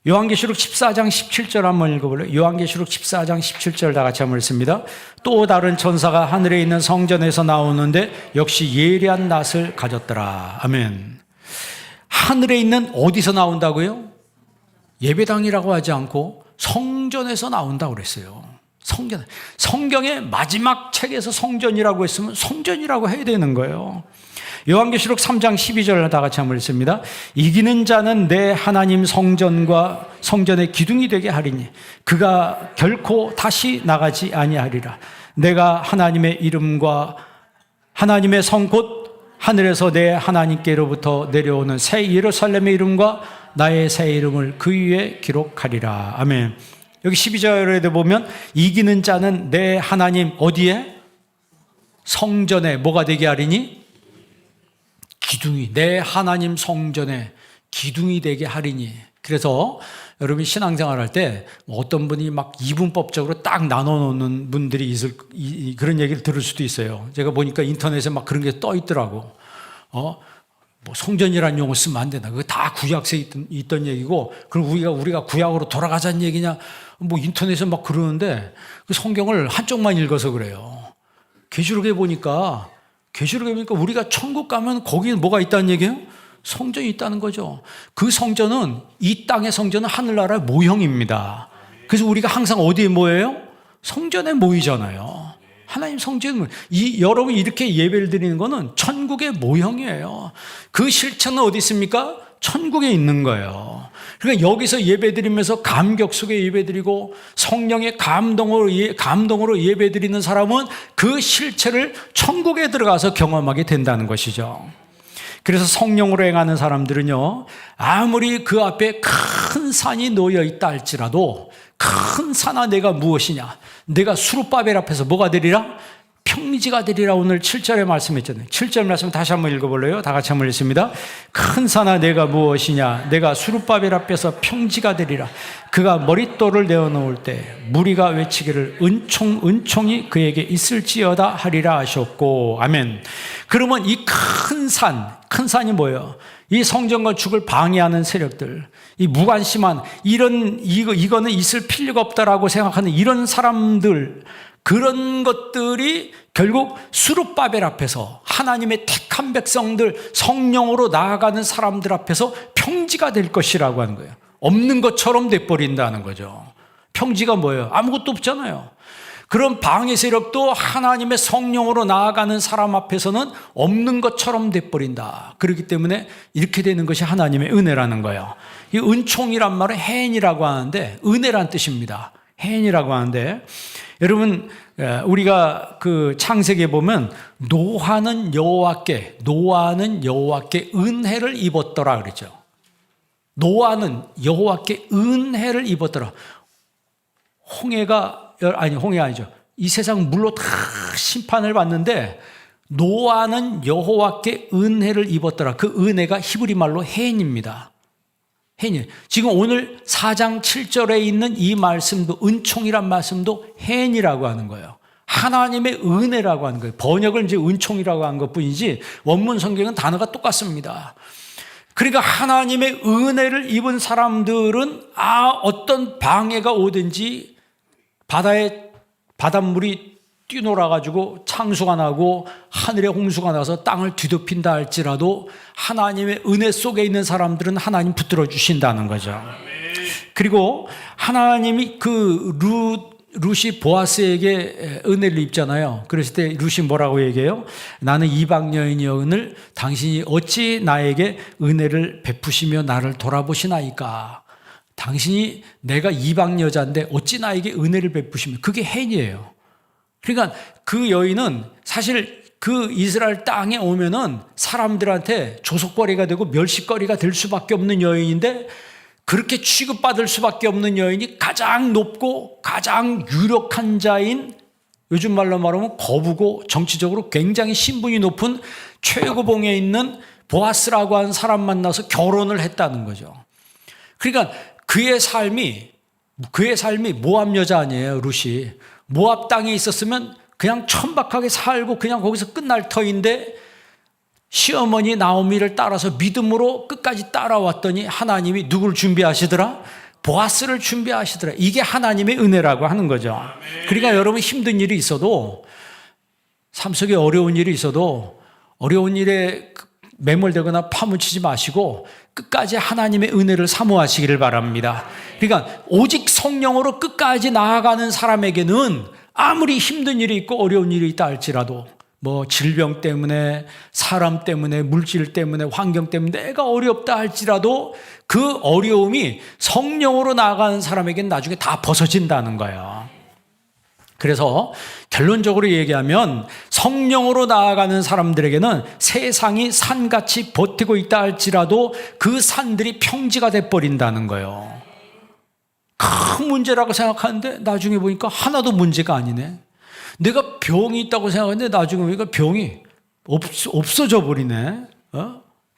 요한계시록 14장 17절 한번 읽어볼래요? 요한계시록 14장 17절 다 같이 한번 읽습니다. 또 다른 천사가 하늘에 있는 성전에서 나오는데 역시 예리한 낫을 가졌더라. 아멘. 하늘에 있는 어디서 나온다고요? 예배당이라고 하지 않고 성전에서 나온다고 그랬어요. 성경의 마지막 책에서 성전이라고 했으면 성전이라고 해야 되는 거예요. 요한계시록 3장 12절 다 같이 한번 읽습니다. 이기는 자는 내 하나님 성전과 성전의 기둥이 되게 하리니 그가 결코 다시 나가지 아니하리라. 내가 하나님의 이름과 하나님의 성 곧 하늘에서 내 하나님께로부터 내려오는 새 예루살렘의 이름과 나의 새 이름을 그 위에 기록하리라. 아멘. 여기 12절에 보면 이기는 자는 내 하나님 어디에? 성전에 뭐가 되게 하리니? 기둥이, 내 하나님 성전에 기둥이 되게 하리니. 그래서 여러분이 신앙생활 할 때 어떤 분이 막 이분법적으로 딱 나눠 놓는 분들이 있을, 그런 얘기를 들을 수도 있어요. 제가 보니까 인터넷에 막 그런 게 떠 있더라고. 뭐 성전이라는 용어 쓰면 안 된다. 그거 다 구약에 있던 얘기고, 그럼 우리가 구약으로 돌아가자는 얘기냐? 뭐 인터넷에 막 그러는데 그 성경을 한쪽만 읽어서 그래요. 계시록에 보니까 우리가 천국 가면 거기에 뭐가 있다는 얘기예요? 성전이 있다는 거죠. 그 성전은, 이 땅의 성전은 하늘나라의 모형입니다. 그래서 우리가 항상 어디에 모여요? 성전에 모이잖아요. 하나님 성전, 여러분이 이렇게 예배를 드리는 거는 천국의 모형이에요. 그 실체는 어디 있습니까? 천국에 있는 거예요. 그러니까 여기서 예배 드리면서 감격 속에 예배 드리고 성령의 감동으로 예배 드리는 사람은 그 실체를 천국에 들어가서 경험하게 된다는 것이죠. 그래서 성령으로 행하는 사람들은요, 아무리 그 앞에 큰 산이 놓여 있다 할지라도, 큰 산아 내가 무엇이냐? 내가 수룹바벨 앞에서 뭐가 되리라? 평지가 되리라. 오늘 7절에 말씀했잖아요. 7절 말씀 다시 한번 읽어볼래요? 다 같이 한번 읽습니다. 큰 산아 내가 무엇이냐? 내가 수룹바벨 앞에서 평지가 되리라. 그가 머릿돌을 내어놓을 때 무리가 외치기를 은총이 그에게 있을지어다 하리라 하셨고. 아멘. 그러면 이 큰 산이 뭐예요? 이 성전 건축을 방해하는 세력들, 이 무관심한 이거는 있을 필요가 없다라고 생각하는 이런 사람들, 그런 것들이 결국 수룹바벨 앞에서 하나님의 택한 백성들, 성령으로 나아가는 사람들 앞에서 평지가 될 것이라고 하는 거예요. 없는 것처럼 돼버린다는 거죠. 평지가 뭐예요? 아무것도 없잖아요. 그런 방해 세력도 하나님의 성령으로 나아가는 사람 앞에서는 없는 것처럼 돼버린다. 그렇기 때문에 이렇게 되는 것이 하나님의 은혜라는 거예요. 이 은총이란 말은 해인이라고 하는데, 은혜란 뜻입니다. 해인이라고 하는데, 여러분, 우리가 그 창세기에 보면 노아는 여호와께 은혜를 입었더라 그랬죠. 노아는 여호와께 은혜를 입었더라. 홍해 아니죠. 이 세상 물로 다 심판을 받는데 노아는 여호와께 은혜를 입었더라. 그 은혜가 히브리 말로 해인입니다. 해인. 지금 오늘 4장 7절에 있는 이 말씀도, 은총이란 말씀도 해인이라고 하는 거예요. 하나님의 은혜라고 하는 거예요. 번역을 이제 은총이라고 한 것뿐이지 원문 성경은 단어가 똑같습니다. 그러니까 하나님의 은혜를 입은 사람들은 어떤 방해가 오든지 바닷물이 뛰놀아가지고 창수가 나고 하늘에 홍수가 나서 땅을 뒤덮인다 할지라도 하나님의 은혜 속에 있는 사람들은 하나님 붙들어 주신다는 거죠. 그리고 하나님이 룻이 보아스에게 은혜를 입잖아요. 그랬을 때 룻이 뭐라고 얘기해요? 나는 이방 여인이오늘 당신이 어찌 나에게 은혜를 베푸시며 나를 돌아보시나이까? 당신이 내가 이방 여자인데 어찌 나에게 은혜를 베푸시며, 그게 해인이에요. 그러니까 그 여인은 사실 그 이스라엘 땅에 오면은 사람들한테 조속거리가 되고 멸시거리가 될 수밖에 없는 여인인데, 그렇게 취급받을 수밖에 없는 여인이 가장 높고 가장 유력한 자인, 요즘 말로 말하면 거부고 정치적으로 굉장히 신분이 높은 최고봉에 있는 보아스라고 하는 사람 만나서 결혼을 했다는 거죠. 그러니까 그의 삶이 모압 여자 아니에요. 룻이 모압 땅에 있었으면 그냥 천박하게 살고 그냥 거기서 끝날 터인데, 시어머니 나오미를 따라서 믿음으로 끝까지 따라왔더니 하나님이 누굴 준비하시더라? 보아스를 준비하시더라. 이게 하나님의 은혜라고 하는 거죠. 그러니까 여러분 힘든 일이 있어도, 삶 속에 어려운 일이 있어도 어려운 일에 매몰되거나 파묻히지 마시고 끝까지 하나님의 은혜를 사모하시기를 바랍니다. 그러니까 오직 성령으로 끝까지 나아가는 사람에게는 아무리 힘든 일이 있고 어려운 일이 있다 할지라도 뭐 질병 때문에, 사람 때문에, 물질 때문에, 환경 때문에 내가 어렵다 할지라도 그 어려움이 성령으로 나아가는 사람에게는 나중에 다 벗어진다는 거예요. 그래서 결론적으로 얘기하면 성령으로 나아가는 사람들에게는 세상이 산같이 버티고 있다 할지라도 그 산들이 평지가 돼버린다는 거예요. 큰 문제라고 생각하는데 나중에 보니까 하나도 문제가 아니네. 내가 병이 있다고 생각했는데 나중에 보니까 병이 없어져 버리네.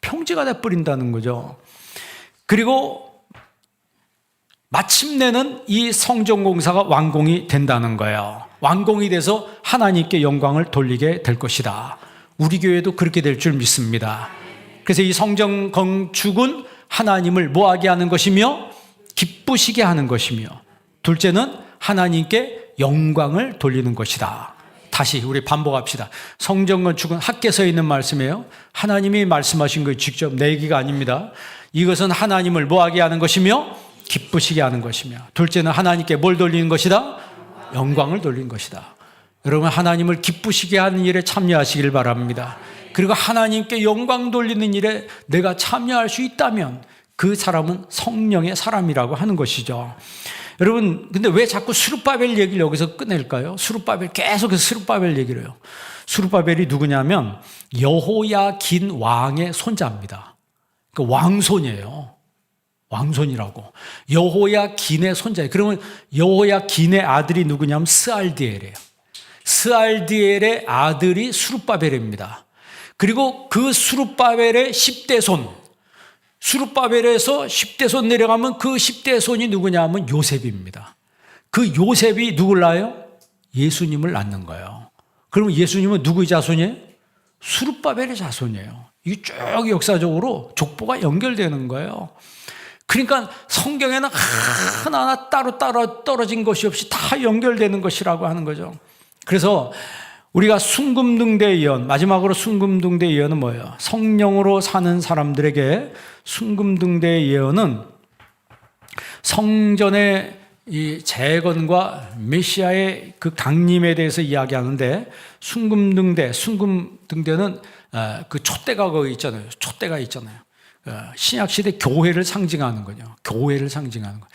평지가 돼버린다는 거죠. 그리고 마침내는 이 성전공사가 완공이 된다는 거예요. 완공이 돼서 하나님께 영광을 돌리게 될 것이다. 우리 교회도 그렇게 될 줄 믿습니다. 그래서 이 성전 건축은 하나님을 뭐하게 하는 것이며 기쁘시게 하는 것이며, 둘째는 하나님께 영광을 돌리는 것이다. 다시 우리 반복합시다. 성전 건축은 학계서에 있는 말씀이에요. 하나님이 말씀하신 거예요. 직접 내 얘기가 아닙니다. 이것은 하나님을 뭐하게 하는 것이며 기쁘시게 하는 것이며, 둘째는 하나님께 뭘 돌리는 것이다? 영광을 돌리는 것이다. 여러분, 하나님을 기쁘시게 하는 일에 참여하시길 바랍니다. 그리고 하나님께 영광 돌리는 일에 내가 참여할 수 있다면 그 사람은 성령의 사람이라고 하는 것이죠. 여러분, 근데 왜 자꾸 스룹바벨 얘기를 여기서 꺼낼까요? 스룹바벨, 계속해서 스룹바벨 얘기를 해요. 스룹바벨이 누구냐면 여호야긴 왕의 손자입니다. 그 왕손이에요. 왕손이라고. 여호야긴의 손자예요. 그러면 여호야긴의 아들이 누구냐면 스알디엘이에요. 스알디엘의 아들이 스룹바벨입니다. 그리고 그 스룹바벨의 10대 손, 스룹바벨에서 10대 손 내려가면 그 10대 손이 누구냐 하면 요셉입니다. 그 요셉이 누굴 낳아요? 예수님을 낳는 거예요. 그러면 예수님은 누구의 자손이에요? 스룹바벨의 자손이에요. 이게 쭉 역사적으로 족보가 연결되는 거예요. 그러니까 성경에는 하나하나 따로 떨어진 것이 없이 다 연결되는 것이라고 하는 거죠. 그래서 우리가 순금등대 예언, 마지막으로 순금등대 예언은 뭐예요? 성령으로 사는 사람들에게 순금등대 예언은 성전의 이 재건과 메시아의 그 강림에 대해서 이야기하는데, 순금등대는 그 촛대가 거기 있잖아요. 촛대가 있잖아요. 신약시대 교회를 상징하는 거죠. 교회를 상징하는 거예요.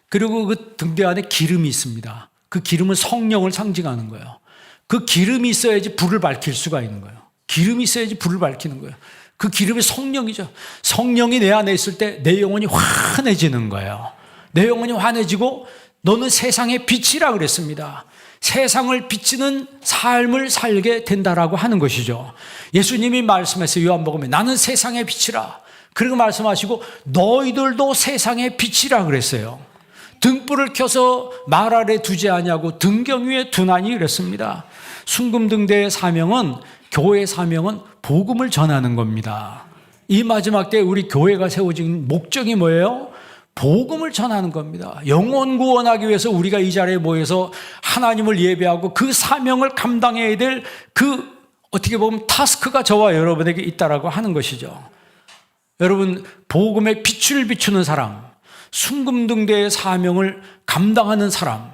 그리고 그 등대 안에 기름이 있습니다. 그 기름은 성령을 상징하는 거예요. 그 기름이 있어야지 불을 밝힐 수가 있는 거예요. 기름이 있어야지 불을 밝히는 거예요. 그 기름이 성령이죠. 성령이 내 안에 있을 때 내 영혼이 환해지는 거예요. 내 영혼이 환해지고 너는 세상의 빛이라 그랬습니다. 세상을 비치는 삶을 살게 된다라고 하는 것이죠. 예수님이 말씀했어요. 요한복음에 나는 세상의 빛이라. 그리고 말씀하시고 너희들도 세상의 빛이라 그랬어요. 등불을 켜서 말 아래 두지 아니하고 등경 위에 두나니 그랬습니다. 순금등대의 사명은, 교회의 사명은 복음을 전하는 겁니다. 이 마지막 때 우리 교회가 세워진 목적이 뭐예요? 복음을 전하는 겁니다. 영혼 구원하기 위해서 우리가 이 자리에 모여서 하나님을 예배하고 그 사명을 감당해야 될 그 어떻게 보면 타스크가 저와 여러분에게 있다라고 하는 것이죠. 여러분, 복음의 빛을 비추는 사람, 순금등대의 사명을 감당하는 사람,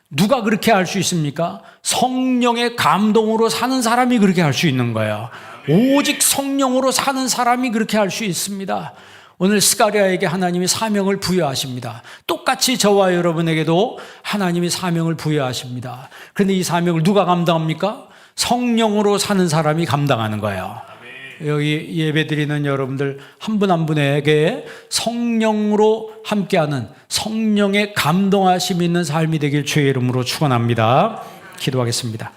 누가 그렇게 할 수 있습니까? 성령의 감동으로 사는 사람이 그렇게 할 수 있는 거예요. 오직 성령으로 사는 사람이 그렇게 할 수 있습니다. 오늘 스가랴에게 하나님이 사명을 부여하십니다. 똑같이 저와 여러분에게도 하나님이 사명을 부여하십니다. 그런데 이 사명을 누가 감당합니까? 성령으로 사는 사람이 감당하는 거예요. 여기 예배드리는 여러분들 한 분 한 분에게 성령으로 함께하는, 성령의 감동하심 있는 삶이 되길 주의 이름으로 축원합니다. 기도하겠습니다.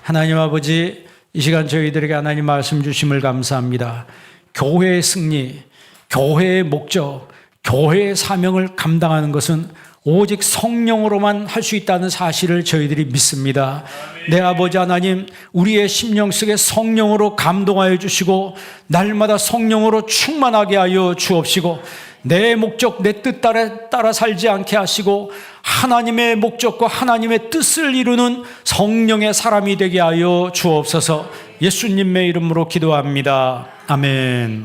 하나님 아버지, 이 시간 저희들에게 하나님 말씀 주심을 감사합니다. 교회의 승리, 교회의 목적, 교회의 사명을 감당하는 것은 오직 성령으로만 할 수 있다는 사실을 저희들이 믿습니다. 내 아버지 하나님, 우리의 심령 속에 성령으로 감동하여 주시고 날마다 성령으로 충만하게 하여 주옵시고 내 목적, 내 뜻 따라 살지 않게 하시고 하나님의 목적과 하나님의 뜻을 이루는 성령의 사람이 되게 하여 주옵소서. 예수님의 이름으로 기도합니다. 아멘.